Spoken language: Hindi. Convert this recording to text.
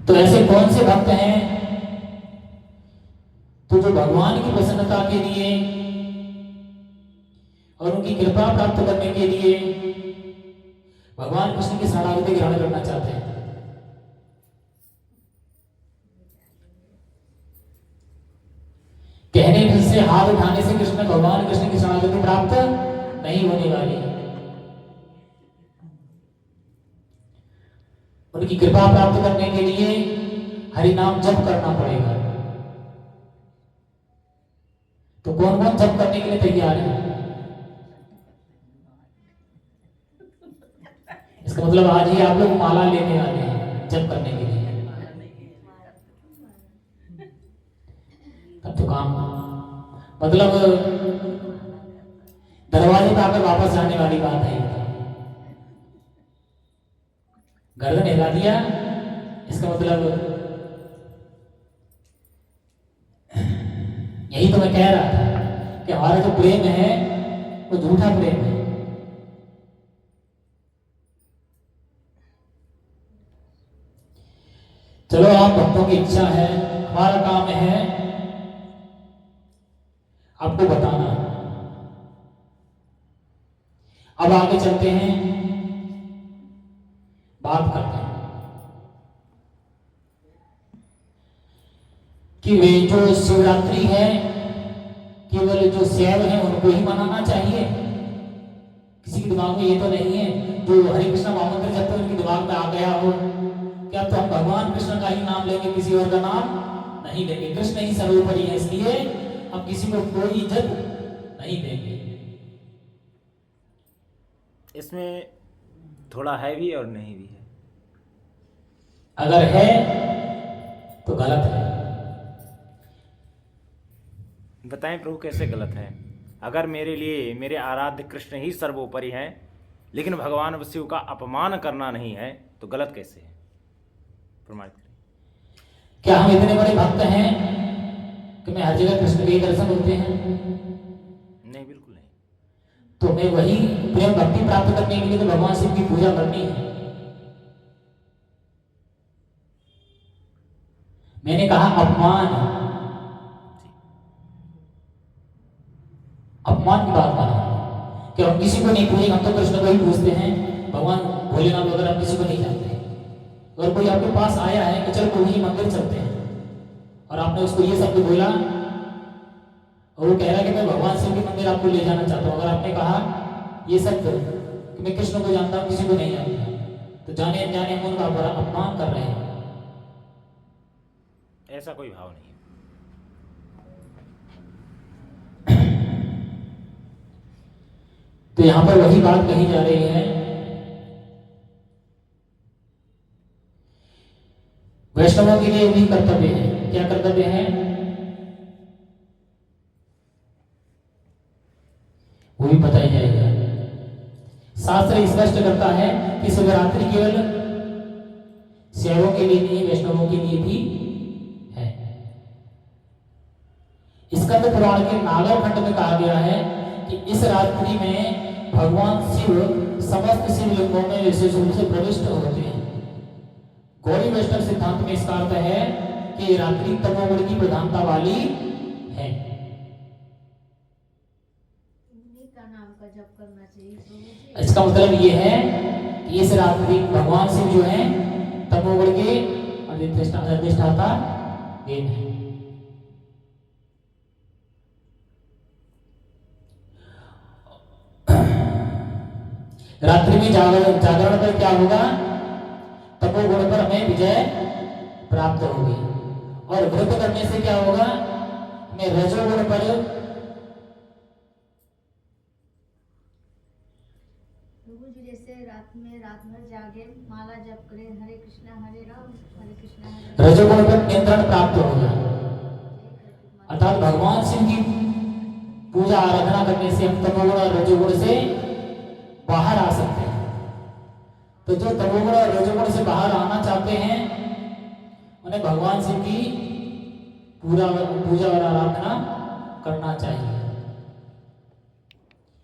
तो ऐसे कौन से भक्त हैं तो जो भगवान की प्रसन्नता के लिए और उनकी कृपा प्राप्त करने के लिए भगवान कृष्ण की शरणागति ग्रहण करना चाहते हैं। कहने से, हाथ उठाने से कृष्ण भगवान कृष्ण की शरणागति प्राप्त नहीं होने वाली, उनकी कृपा प्राप्त करने के लिए हरि नाम जप करना पड़ेगा। तो कौन कौन जप करने के लिए तैयार है? इसका मतलब आज ही आप लोग माला लेने वाले हैं जप करने के लिए, तब तो काम मतलब दरवाजे पे आकर वापस जाने वाली बात है। गर्दन हिला दिया, इसका मतलब यही तो मैं कह रहा था कि हमारा जो प्रेम है वो झूठा प्रेम है। चलो, आप भक्तों की इच्छा है, हमारा काम है आपको बताना। अब आगे चलते हैं, बात करते हैं कि वे जो शिवरात्रि है केवल जो शैव है उनको ही मनाना चाहिए। किसी के दिमाग में ये तो नहीं है जो हरे कृष्ण महामंत्र जब तक उनके दिमाग में आ गया हो कि अब तो हम भगवान कृष्ण का ही नाम लेंगे, किसी और का नाम नहीं लेंगे। कृष्ण ही सर्वोपरि है, इसलिए हम किसी को कोई इज्जत नहीं देंगे। इसमें थोड़ा है भी और नहीं भी है। अगर है तो गलत है। बताएं प्रभु कैसे गलत है? अगर मेरे लिए मेरे आराध्य कृष्ण ही सर्वोपरि हैं, लेकिन भगवान शिव का अपमान करना नहीं है, तो गलत कैसे है? प्रमाणित करें। क्या हम इतने बड़े भक्त हैं कि मैं हर जगह कृष्ण के दर्शन होते हैं? नहीं, बिल्कुल नहीं। तो मैं वही प्रेम भक्ति प्राप्त करने के लिए तो भगवान शिव की पूजा करनी है। मैंने कहा अपमान की बात माना कि हम किसी को नहीं पूछेंगे, हम तो कृष्ण को ही पूछते हैं। भगवान भोलेनाथ वगैरह हम किसी को नहीं जानते। अगर कोई आपके पास आया है कि चलो कोई मंदिर चलते हैं और आपने उसको ये शब्द बोला और वो कह रहा है कि मैं भगवान शिव के मंदिर आपको ले जाना चाहता हूँ, अगर आपने कहा ये शब्द कि मैं कृष्ण को जानता हूँ किसी को नहीं जानता, तो जाने अनजाने हम उनका बड़ा अपमान कर रहे हैं। ऐसा कोई भाव नहीं है। तो यहां पर वही बात कही जा रही है, वैष्णवों के लिए भी कर्तव्य है। क्या कर्तव्य है? वो भी बताया जाएगा। शास्त्र स्पष्ट करता है कि शिवरात्रि केवल शैवों के लिए नहीं, वैष्णवों के लिए भी है। स्कंद पुराण के नागर खंड में कहा गया है कि इस रात्रि में भगवान शिव समस्त शिवलिंगों में विशेष रूप से प्रविष्ट होते हैं। गौड़ी वैष्णव सिद्धांत में इसका अर्थ है कि रात्रि तमोगुण की प्रधानता वाली है। इसका मतलब ये है कि इस रात्रि भगवान शिव जो है तमोगुण के अधिष्ठाता देव है। रात्रि में जागरण पर क्या होगा? तपोगुण पर हमें विजय प्राप्त होगी। और व्रत करने से क्या होगा? हमें रजोगुण पर जैसे रात में जागे, माला जप करें, हरे कृष्णा हरे राम हरे कृष्णा हरे, रजोगुण पर नियंत्रण प्राप्त होगा। अर्थात भगवान शिव की पूजा आराधना करने से हम तमोगुण और रजोगुण से बाहर आ सकते हैं। तो जो तमोगुण और रजोगुण से बाहर आना चाहते हैं उन्हें भगवान शिव की पूजा और आराधना करना चाहिए।